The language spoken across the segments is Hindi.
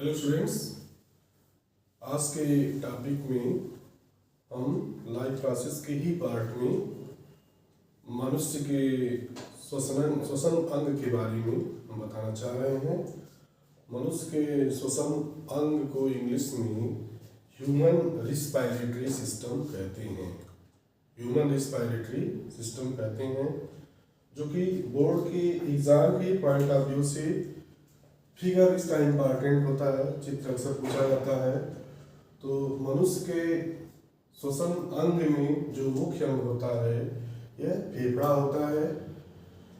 हेलो स्टूडेंट्स, आज के टॉपिक में हम लाइफ प्रोसेस के ही पार्ट में मनुष्य के श्वसन अंग के बारे में हम बताना चाह रहे हैं। मनुष्य के श्वसन अंग को इंग्लिश में ह्यूमन रिस्पायरेटरी सिस्टम कहते हैं। ह्यूमन रिस्पायरेटरी सिस्टम कहते हैं, जो कि बोर्ड के एग्जाम के पॉइंट ऑफ व्यू से फिगर इसका इम्पॉर्टेंट होता है, चित्र अक्सर पूछा जाता है। तो मनुष्य के श्वसन अंग में जो मुख्य अंग होता है यह फेफड़ा होता है।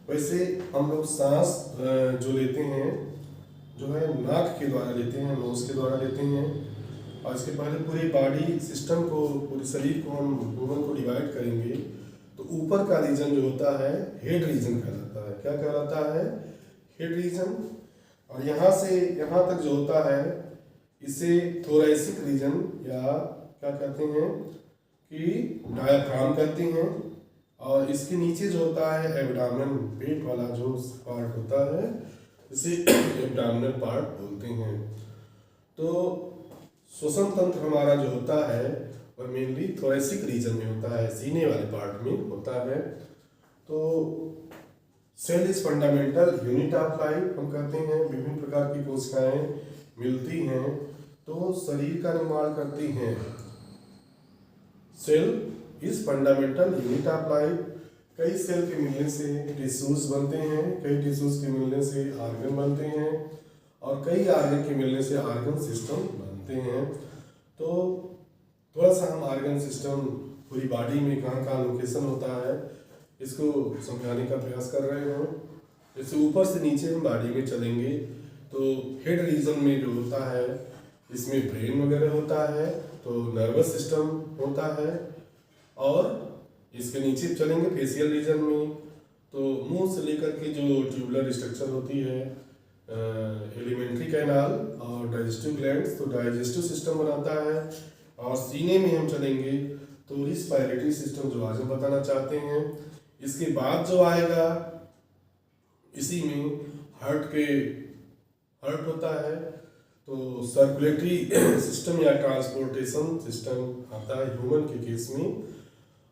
वैसे हम लोग सांस जो लेते हैं जो है नाक के द्वारा लेते हैं, नोज के द्वारा लेते हैं। और इसके पहले पूरी बॉडी सिस्टम को, पूरे शरीर को हम ह्यूमन को डिवाइड करेंगे तो ऊपर का रीजन जो होता है हेड रीजन कहलाता है। क्या कहलाता है? Head region. और यहाँ से यहाँ तक जो होता है इसे थोरैसिक रीजन या क्या कहते हैं कि डायाफ्राम कहते हैं। और इसके नीचे जो होता है एब्डामन, पेट वाला जो पार्ट होता है इसे एब्डामिनल पार्ट बोलते हैं। तो श्वसन तंत्र हमारा जो होता है वह मेनली थोरैसिक रीजन में होता है, सीने वाले पार्ट में होता है। तो cell is fundamental unit of life हम कहते हैं। विभिन्न प्रकार की कोशिकाएं मिलती हैं तो शरीर का निर्माण करती हैं। Cell is fundamental unit of life. कई सेल के मिलने से टिश्यूज बनते हैं, कई टिश्यूज के मिलने से ऑर्गन बनते हैं और कई ऑर्गन के मिलने से ऑर्गन सिस्टम बनते हैं। तो थोड़ा सा हम ऑर्गन सिस्टम पूरी बॉडी में कहाँ कहाँ लोकेशन होता है इसको समझाने का प्रयास कर रहे हैं। जैसे ऊपर से नीचे हम बॉडी में चलेंगे तो हेड रीजन में जो होता है इसमें ब्रेन वगैरह होता है, तो नर्वस सिस्टम होता है। और इसके नीचे चलेंगे फेशियल रीजन में तो मुंह से लेकर के जो ट्यूबुलर स्ट्रक्चर होती है, एलिमेंट्री कैनाल और डाइजेस्टिव ग्लैंड्स, तो डाइजेस्टिव सिस्टम बनाता है। और सीने में हम चलेंगे तो रिस्पायरेटरी सिस्टम जो आज हम बताना चाहते हैं। इसके बाद जो आएगा इसी में हार्ट होता है, तो सर्कुलेटरी सिस्टम या ट्रांसपोर्टेशन सिस्टम आता है ह्यूमन के केस में।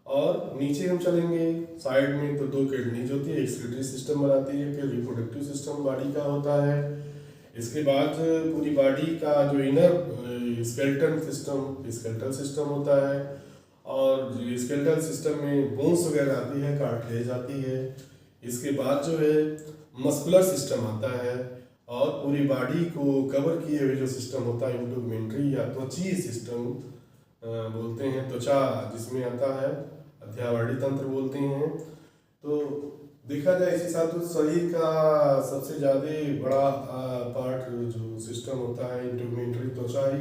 और नीचे हम चलेंगे साइड में तो दो किडनीज होती है, एक्सक्रीटरी सिस्टम बनाती है। फिर रिप्रोडक्टिव सिस्टम बॉडी का होता है। इसके बाद पूरी बॉडी का जो इनर स्केलेटल सिस्टम होता है। और स्केलेटल सिस्टम में बोन्स वगैरह आती है, कार्टिलेज आती है। इसके बाद जो है मस्कुलर सिस्टम आता है और पूरी बॉडी को कवर किए हुए जो सिस्टम होता है इंटुगमेंट्री या त्वचीय सिस्टम बोलते हैं, त्वचा जिसमें आता है, अध्यावरणी तंत्र बोलते हैं। तो देखा जाए इसी हिसाब से शरीर का सबसे ज़्यादा बड़ा पार्ट जो सिस्टम होता है इंटुगमेंट्री त्वचा ही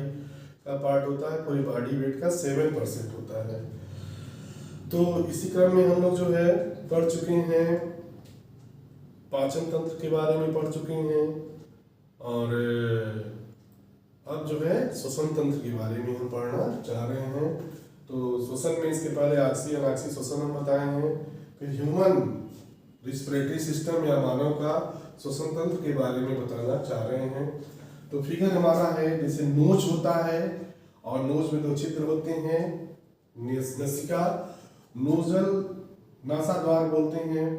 का पार्ट होता है। पूरी बॉडी वेट का 7% होता है। तो इसी क्रम में हम लोग जो है पढ़ चुके हैं, पाचन तंत्र के बारे में पढ़ चुके हैं और अब जो है श्वसन तंत्र के बारे में हम पढ़ना चाह रहे हैं। तो श्वसन में इसके पहले आक्सीय अनाक्सीय श्वसन हम बताए हैं। फिर ह्यूमन रिस्पिरेटरी सिस्टम या मानव का श्वसन तंत्र के बारे में बताना चाह रहे हैं। तो फिगर हमारा है जैसे नोज होता है और नोज में दो छिद्र होते हैं, नसिका, नोजल नासा द्वार बोलते हैं।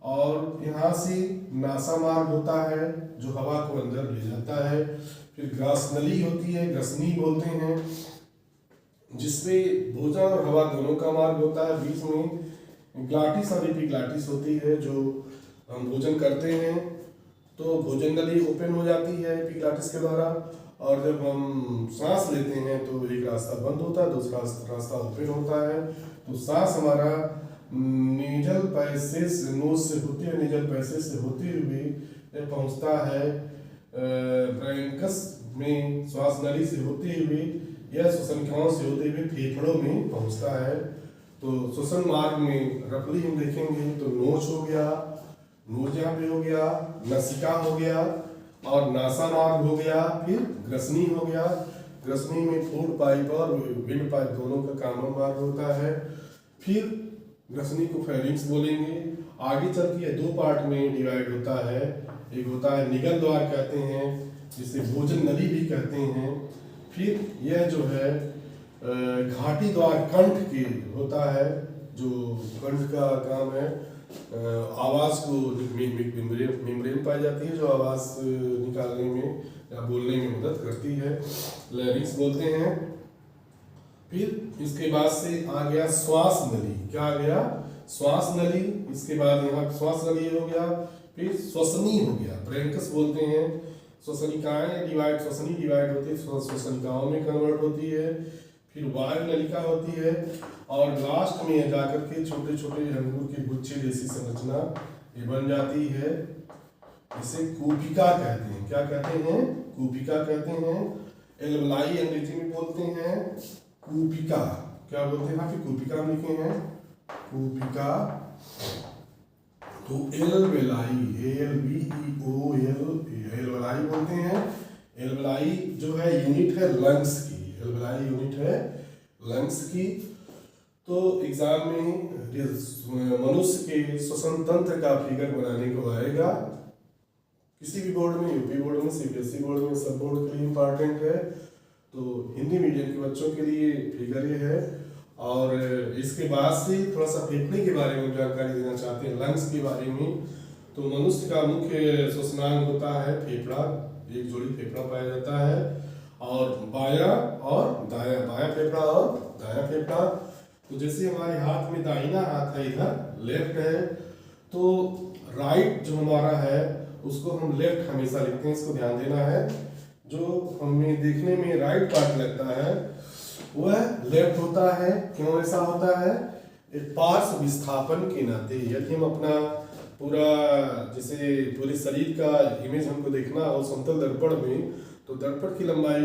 और यहाँ से नासा मार्ग होता है जो हवा को अंदर ले जाता है। फिर ग्रासनली होती है, ग्रसनी बोलते हैं, जिसमें भोजन और हवा दोनों का मार्ग होता है। बीच में ग्लाटिस और एपिग्लाटिस होती है, जो हम भोजन करते हैं तो भोजन नली ओपन हो जाती है एपिग्लाटिस के द्वारा। और जब हम सांस लेते हैं तो एक रास्ता बंद होता है, दूसरा रास्ता ओपन होता है। तो सांस हमारा नेजल पैसेज, नोज से होते हुए नेजल पैसेज से होते हुए पहुंचता है ब्रैंकस में, श्वास नली से होते हुए या श्वसनिकाओं से होते हुए फेफड़ों में पहुंचता है। तो श्वसन मार्ग में रफली हम देखेंगे तो नोज हो गया, नोज यहाँ पे हो गया, नसिका हो गया और नासा मार्ग हो गया, फिर ग्रसनी हो गया। ग्रसनी में फूड पाइप और विंड पाइप दोनों का कॉमन मार्ग होता है। फिर ग्रसनी को फेरिंक्स बोलेंगे। आगे चल के दो पार्ट में डिवाइड होता है, एक होता है निगल द्वार कहते हैं, जिसे भोजन नली भी कहते हैं। फिर यह जो है घाटी द्वार कंठ की होता है, जो कंठ का काम है आवाज़ को मेम्ब्रेन पाई जाती है जो आवाज़ निकालने में या बोलने में मदद करती है, लैरिंक्स बोलते हैं। फिर इसके बाद से आ गया श्वास नली। क्या आ गया? श्वास नली। इसके बाद यहाँ श्वास नली हो गया। फिर श्वसनी हो गया, ब्रैंकस बोलते हैं। श्वसनिकाएं डिवाइड, श्वसनी डिवाइड होती है, श्वसनिकाओं में कन्वर्ट होती है। फिर वायु नलिका होती है और लास्ट में जाकर के छोटे छोटे अंगूर के गुच्छे जैसी संरचना ये बन जाती है। इसे कूपिका कहते हैं। क्या कहते हैं? कूपिका कहते हैं। एल्वलाई अंग्रेजी में बोलते हैं कूपिका। क्या बोलते हैं? फिर कूपिका में लिखे हैं कूपिका। तो एल्वलाई, एल्वलाई बोलते हैं। एल्वलाई जो है यूनिट है लंग्स की। एल्वलाई यूनिट है लंग्स की। तो एग्जाम में मनुष्य के श्वसन तंत्र का फिगर बनाने को आएगा, किसी भी बोर्ड में, यूपी बोर्ड में, सीबीएसई बोर्ड में, सब बोर्ड के लिए इम्पॉर्टेंट है। तो हिंदी मीडियम के बच्चों के लिए फिगर ये है। और इसके बाद से थोड़ा सा फेफड़े के बारे में जानकारी देना चाहते हैं, लंग्स के बारे में। तो मनुष्य का मुख्य श्वसनांग होता है फेफड़ा, एक जोड़ी फेफड़ा पाया जाता है, और बायां और दायां, बायां फेफड़ा और दायां फेफड़ा। तो जैसे हमारे हाथ में दाहिना हाथ है, इधर लेफ्ट है, तो राइट जो हमारा है उसको हम लेफ्ट हमेशा लिखते हैं, इसको ध्यान देना है। जो हमें देखने में राइट पार्ट लगता है वह लेफ्ट होता है। क्यों ऐसा होता है? एक पार्श्व विस्थापन के नाते, यदि हम अपना पूरा जैसे पूरे शरीर का इमेज हमको देखना हो समतल दर्पण में, तो दर्पण की लंबाई,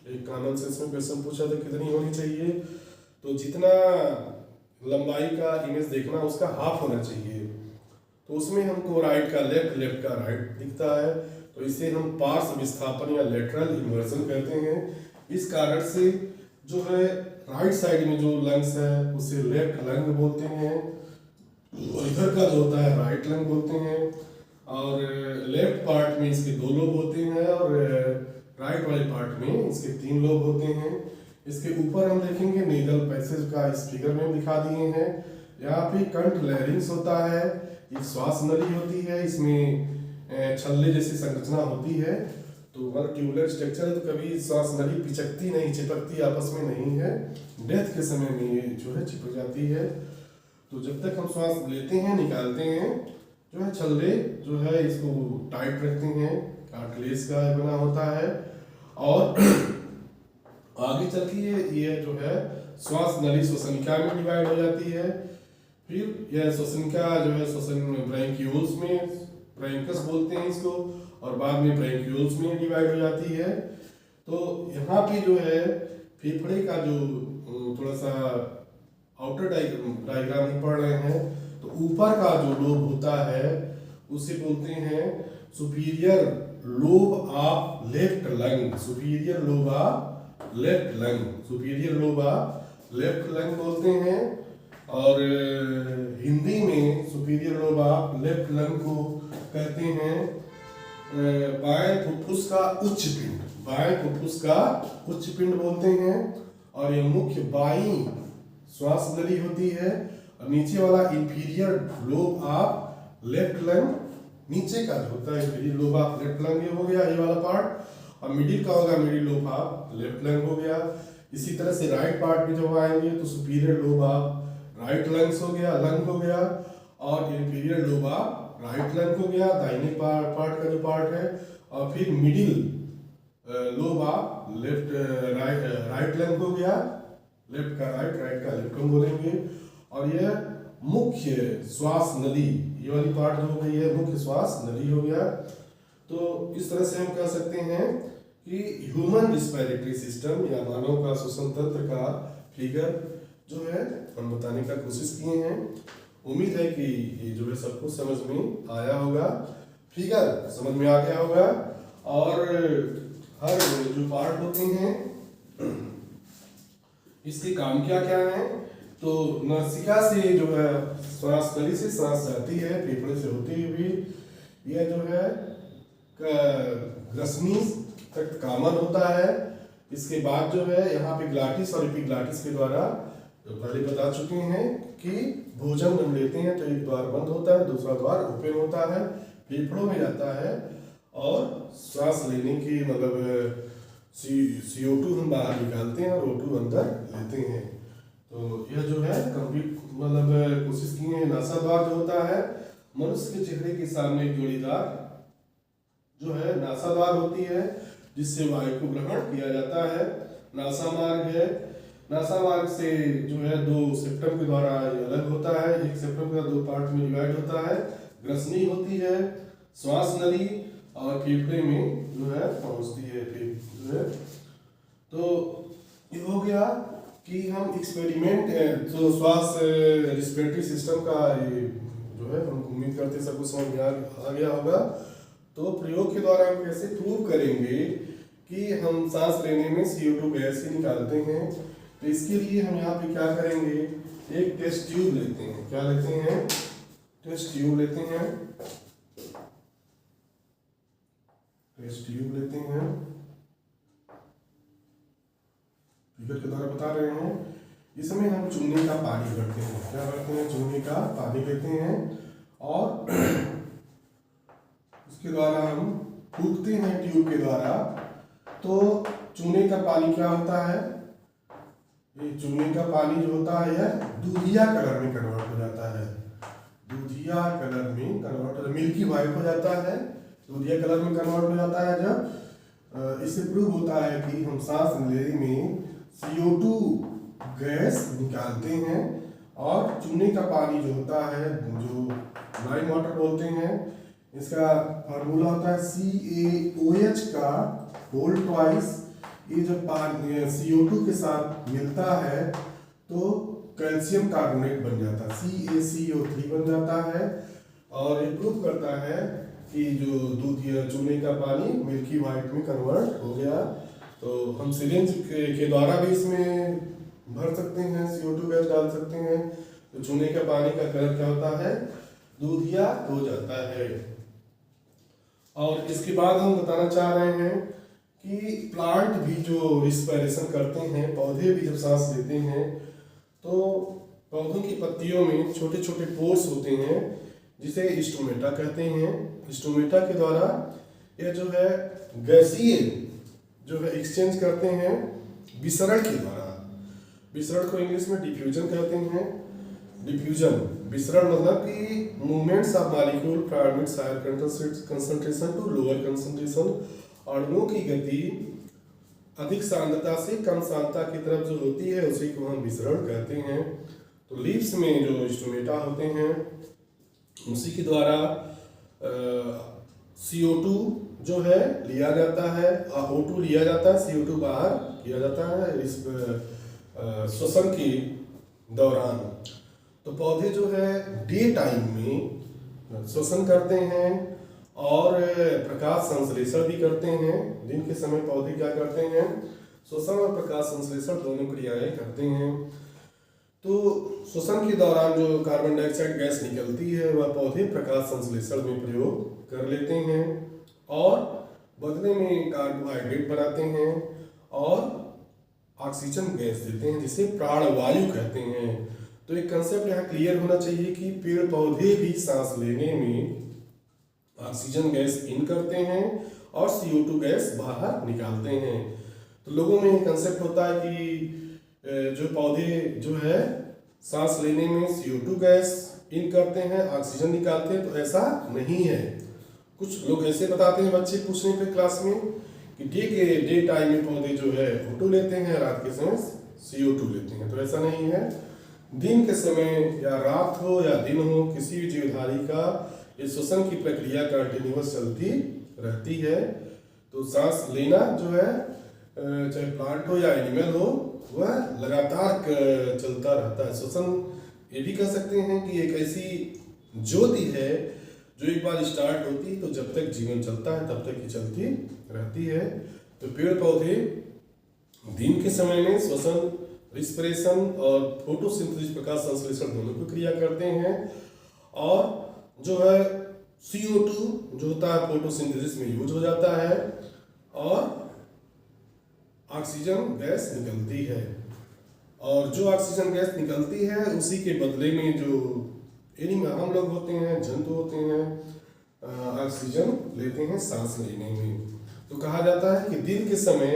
एक कॉमन सेंस में क्वेश्चन पूछा था कितनी होनी चाहिए, तो जितना लंबाई का इमेज देखना उसका हाफ होना चाहिए। तो उसमें हमको राइट का लेफ्ट, लेफ्ट का राइट दिखता है, तो इसे हम पार्श्व विस्थापन या लेटरल इन्वर्जन कहते हैं। इस कारण से जो है राइट साइड में जो लंग्स है उसे लेफ्ट लंग बोलते हैं, और इधर का जो होता है राइट लंग बोलते हैं। और लेफ्ट पार्ट में इसके 2 लोब होते हैं, और राइट वाले पार्ट में इसके 3 लोब होते हैं। इसके ऊपर हम देखेंगे नेजल पैसेज का, इस फिगर में दिखा दिए हैं। यहाँ पे कंठ लैरिंक्स होता है, ये श्वास नली होती है, इसमें छल्ले जैसी संरचना होती है। तो मतलब ट्यूबुलर स्ट्रक्चर है, तो कभी श्वास नली पिचकती नहीं, चिपकती आपस में नहीं है। डेथ के समय में ये जो है चिपक जाती है। तो जब तक हम श्वास लेते हैं निकालते हैं, जो है छल्ले जो है इसको टाइट रखते हैं, कार्टिलेज का बना होता है। और आगे चल के ये जो है श्वास नली श्वसनिका में डिवाइड हो जाती है। फिर यह श्वसनिका जो है श्वसन ब्रैंक्यूल्स में, ब्रैंकस बोलते हैं इसको, और बाद में ब्रैंक्यूल्स में डिवाइड हो जाती है। तो यहाँ पे जो है फेफड़े का जो थोड़ा सा आउटर डायग्राम में पढ़ रहे हैं, तो ऊपर का जो लोब होता है उसे बोलते हैं superior lobe of left lung. Superior lobe of left lung, superior lobe of left lung बोलते हैं। और हिंदी में superior lobe of left lung को कहते हैं बाएं फुफ्फुस का उच्च पिंड, बाएं फुफ्फुस का उच्च पिंड बोलते हैं। और ये मुख्य बाईं श्वास नली होती है, और नीचे वाला inferior lobe of left lung, नीचे का जो होता है inferior lobe of left lung, ये हो गया ये वाला पार्ट। और मिडिल का होगा middle lobe of left lung हो गया। इसी तरह से राइट पार्ट में जब आएंगे तो superior lobe of right lungs हो गया, लंग हो गया, और inferior lobe of right lung हो गया, दाहिने पार्ट का जो पार्ट है। और फिर middle lobe of left right lung हो गया, लेफ्ट का राइट, राइट का लेफ्ट हम बोलेंगे। और यह मुख्य श्वास नली, ये वाली पार्ट हो गई है मुख्य श्वास नली हो गया। तो इस तरह से हम कह सकते हैं कि ह्यूमन रिस्पिरेटरी सिस्टम या मानव का श्वसन तंत्र का फिगर जो है हम बताने का कोशिश किए हैं। उम्मीद है कि ये जो है सबको समझ में आया होगा, फिगर समझ में आ गया होगा। और हर जो पार्ट होते हैं इसके काम क्या क्या है, तो नासिका से जो है श्वास नली से सांस जाती है, फेफड़े से होती हुई यह जो है ग्रसनी तक कॉमन होता है। इसके बाद जो है यहाँ पे ग्लाटिस और एपिग्लाटिस के द्वारा, जो पहले बता चुके हैं कि भोजन हम लेते हैं तो एक द्वार बंद होता है, दूसरा द्वार ओपन होता है, फेफड़ों में जाता है और सांस लेने की मतलब CO2 हम बाहर निकालते हैं और O2 अंदर लेते हैं। तो यह जो है कंप्लीट मतलब कोशिश की है। नासाद्वार जो होता है मनुष्य के चेहरे के सामने एक जोड़ीदार जो है नासाद्वार होती है, जिससे वायु को ग्रहण किया जाता है। नासा मार्ग है, नासा मार्ग से जो है 2 सेप्टम के द्वारा ये अलग होता है, एक सेप्टम का 2 पार्ट में डिवाइड होता है। ग्रसनी होती है, श्वास नली और फेफड़े में जो है पहुंचती है जो है। तो ये हो गया कि हम एक्सपेरिमेंट जो श्वास रिस्पिरेटरी सिस्टम का ये जो है हम उम्मीद करते सबको समझ में आ गया होगा। तो प्रयोग के द्वारा हम कैसे प्रूव करेंगे कि हम सांस लेने में CO2 गैस ही निकालते हैं। तो इसके लिए हम यहाँ पे क्या करेंगे, एक टेस्ट ट्यूब लेते हैं। क्या लेते हैं? टेस्ट ट्यूब लेते हैं। टेस्ट ट्यूब लेते हैं, फिगर के द्वारा बता रहे हैं। इसमें हम चूने का पानी भरते हैं। क्या भरते हैं? चूने का पानी लेते हैं और उसके द्वारा हम फूंकते हैं ट्यूब के द्वारा। तो चूने का पानी क्या होता है? ये चूने का पानी जो होता है यह दूधिया कलर में कन्वर्ट हो जाता है। दूधिया कलर में कन्वर्ट हो, मिल्की व्हाइट हो जाता है, दूधिया कलर में कन्वर्ट हो जाता है। जब इससे प्रूव होता है कि हम सांस लेने में CO2 गैस निकालते हैं। और चूने का पानी जो होता है, जो लाइम वाटर बोलते हैं, इसका फार्मूला होता है CaOH का होल ट्वाइस। ये जब CO2 के साथ मिलता है तो कैल्शियम कार्बोनेट बन जाता है, CaCO3 बन जाता है। और ये प्रूव करता है कि जो दूध या चूने का पानी मिल्की व्हाइट में कन्वर्ट हो गया। तो हम सिरिंज के द्वारा भी इसमें भर सकते हैं, CO2 गैस डाल सकते हैं। तो चूने का पानी का कलर क्या होता है? दूधिया हो जाता है। और इसके बाद हम बताना चाह रहे हैं कि प्लांट भी जो रिस्पिरेशन करते हैं, पौधे भी जब सांस लेते हैं तो पौधों की पत्तियों में छोटे छोटे पोर्स होते हैं, जिसे स्टोमेटा कहते हैं। स्टोमेटा के द्वारा यह जो है गैसीय जो है एक्सचेंज करते हैं विसरण के द्वारा। विसरण को इंग्लिश में डिफ्यूजन कहते हैं। डिफ्यूजन विसरण मतलब कि movements of molecule from its higher concentration to lower concentration. अणुओं की गति अधिक सांद्रता से कम सांद्रता की तरफ जो होती है उसी को हम विसरण कहते हैं। तो लीव्स में जो स्टोमेटा होते हैं उसी के द्वारा CO2 जो है लिया जाता है, O2 लिया जाता है, CO2 बाहर किया जाता है इस श्वसन के दौरान। तो पौधे जो है डे टाइम में श्वसन करते हैं और प्रकाश संश्लेषण भी करते हैं। दिन के समय पौधे क्या करते हैं? श्वसन और प्रकाश संश्लेषण दोनों क्रियाएं करते हैं। तो श्वसन के दौरान जो कार्बन डाइऑक्साइड गैस निकलती है वह पौधे प्रकाश संश्लेषण में प्रयोग कर लेते हैं और बदले में कार्बोहाइड्रेट बनाते हैं और ऑक्सीजन गैस देते हैं, जिसे प्राणवायु कहते हैं। तो एक कंसेप्ट यहाँ क्लियर होना चाहिए कि पेड़ पौधे भी सांस लेने में ऑक्सीजन गैस इन करते हैं और CO2 गैस बाहर निकालते हैं। तो लोगों में कंसेप्ट होता है कि जो पौधे जो है सांस लेने में CO2 गैस इन करते हैं, ऑक्सीजन निकालते हैं। तो ऐसा नहीं है। कुछ लोग ऐसे बताते हैं बच्चे पूछने पे क्लास में कि डे टाइम में पौधे जो है O2 लेते हैं, रात के समय CO2 लेते हैं। तो ऐसा नहीं है। दिन के समय या रात हो या दिन हो, किसी भी जीवधारी का ये श्वसन की प्रक्रिया कंटिन्यूअस चलती रहती है। तो सांस लेना जो है चाहे प्लांट हो या एनिमल हो वह लगातार चलता रहता है। श्वसन ये भी कह सकते हैं कि एक ऐसी ज्योति है जो एक बार स्टार्ट होती तो जब तक जीवन चलता है तब तक ही चलती रहती है। तो पेड़ पौधे दिन के समय में श्वसन, रिस्पिरेशन और फोटोसिंथेसिस प्रकाश संश्लेषण दोनों की क्रिया करते हैं। और जो है CO2 जो होता है फोटोसिंथेसिस में यूज हो जाता है और ऑक्सीजन गैस निकलती है। और जो ऑक्सीजन गैस निकलती है उसी के बदले में जो एनिमल हम लोग होते हैं, जंतु होते हैं, ऑक्सीजन लेते हैं सांस लेने में। तो कहा जाता है कि दिन के समय,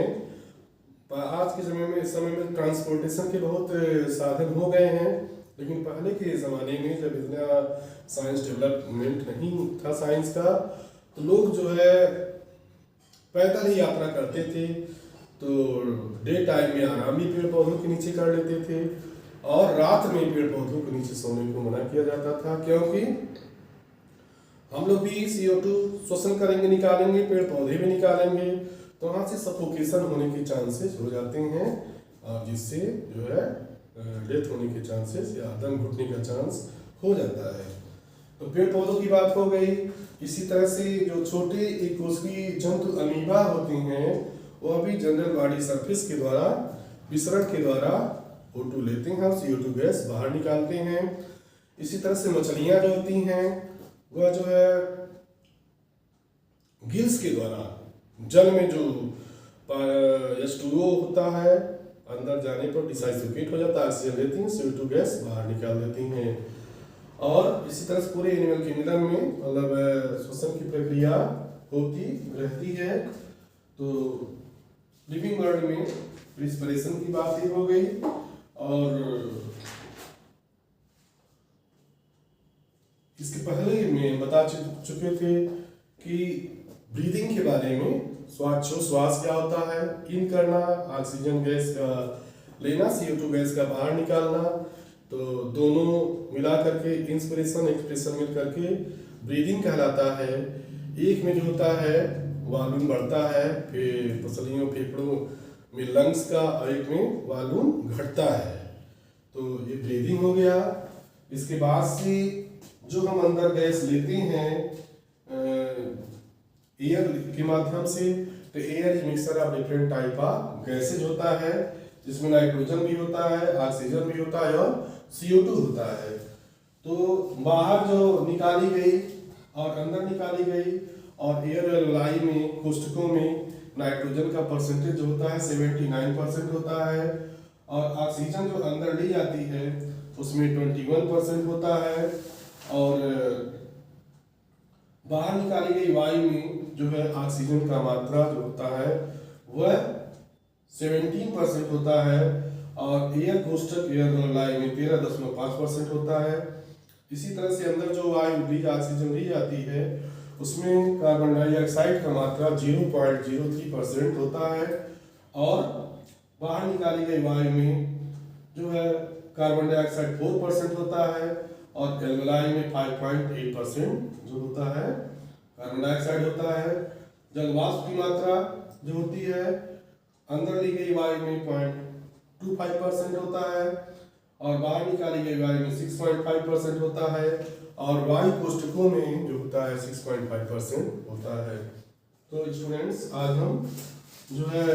आज के समय में ट्रांसपोर्टेशन के बहुत साधन हो गए हैं, लेकिन पहले के ज़माने में जब इतना साइंस डेवलपमेंट नहीं था साइंस का, तो लोग जो है पैदल ही यात्रा करते थे। तो डे टाइम में आराम भी पेड़ पौधों के नीचे कर लेते थे और रात में पेड़ पौधों के नीचे सोने को मना किया जाता था, क्योंकि हम लोग भी CO2 श्वसन करेंगे, निकालेंगे, पेड़ पौधे भी निकालेंगे, तो वहाँ से सफोकेशन होने के चांसेस हो जाते हैं और जिससे जो है डेथ होने के चांसेस या दम घुटने का चांस हो जाता है। तो पेड़ पौधों की बात हो गई। इसी तरह से जो छोटे एक कोशिकीय जंतु अमीबा होते हैं, वो भी जनरल बॉडी सरफेस के द्वारा, विसरण के द्वारा O2 लेते हैं और CO2 गैस बाहर निकालते हैं। इसी तरह से मछलियाँ जो होती हैं वह जो है गिल्स के द्वारा जल में जो H2O होता है अंदर जाने पर डिसोसिएट हो जाता है, ऑक्सीजन लेती हैं, CO2 गैस बाहर निकाल देती हैं। और इसी तरह से पूरे एनिमल किंगडम में मतलब श्वसन की प्रक्रिया होती रहती है। तो लिविंग वर्ल्ड में रिस्पिरेशन की बात हो गई और इसके पहले में बता चुके थे कि ब्रीदिंग के बारे में, श्वास क्या होता है, इन करना, ऑक्सीजन गैस का लेना, CO2 गैस का बाहर निकालना। तो दोनों मिला करके इंस्पिरेशन एक्सप्रेशन मिल करके ब्रीदिंग कहलाता है। एक में जो होता है वॉल्यूम बढ़ता है, फिर पसलियों फेफड़ों में लंग्स का, और एक में वॉल्यूम घटता है। तो ये ब्रीदिंग हो गया। इसके बाद से जो हम अंदर गैस लेते हैं एयर के माध्यम से, तो air is mixture of different type of gases होता है, जिसमें नाइट्रोजन भी होता है, ऑक्सीजन भी होता है और CO2 होता है। तो बाहर जो निकाली गई और अंदर निकाली गई, और एयर एलवेलाई में, कोष्ठकों में नाइट्रोजन का परसेंटेज जो होता है 79% होता है, और ऑक्सीजन जो अंदर ली जाती है उसमें 21% होता है, और बाहर निकाली गई वायु में जो है ऑक्सीजन का मात्रा जो होता है वह 17% होता है, और एयर कोष्ठक एयर एलवेलाई में 13.5% होता है। इसी तरह से अंदर जो वायु ऑक्सीजन ली जाती है उसमें कार्बन डाइऑक्साइड का मात्रा 0.03% होता है, और बाहर निकाली गई वायु में जो है कार्बन डाइऑक्साइड 4% होता है, और एल्वेलाई में 5.8% जो होता है कार्बन डाइऑक्साइड होता है। जल वाष्प की मात्रा जो होती है अंदर ली गई वायु में 0.25% होता है, और बाहर निकाली गई वायु में 6.5% होता है, और वायु कोष्ठकों में जो होता है 6.5% होता है। तो स्टूडेंट्स, आज हम जो है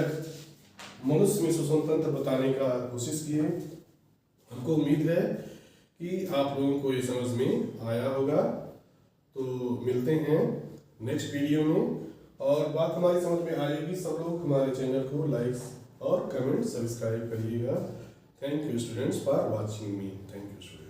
मनुष्य में श्वसन तंत्र बताने का कोशिश किए। हमको उम्मीद है कि आप लोगों को ये समझ में आया होगा। तो मिलते हैं नेक्स्ट वीडियो में, और बात हमारी समझ में आएगी। सब लोग हमारे चैनल को लाइक और कमेंट सब्सक्राइब करिएगा। Thank you students for watching me. Thank you students.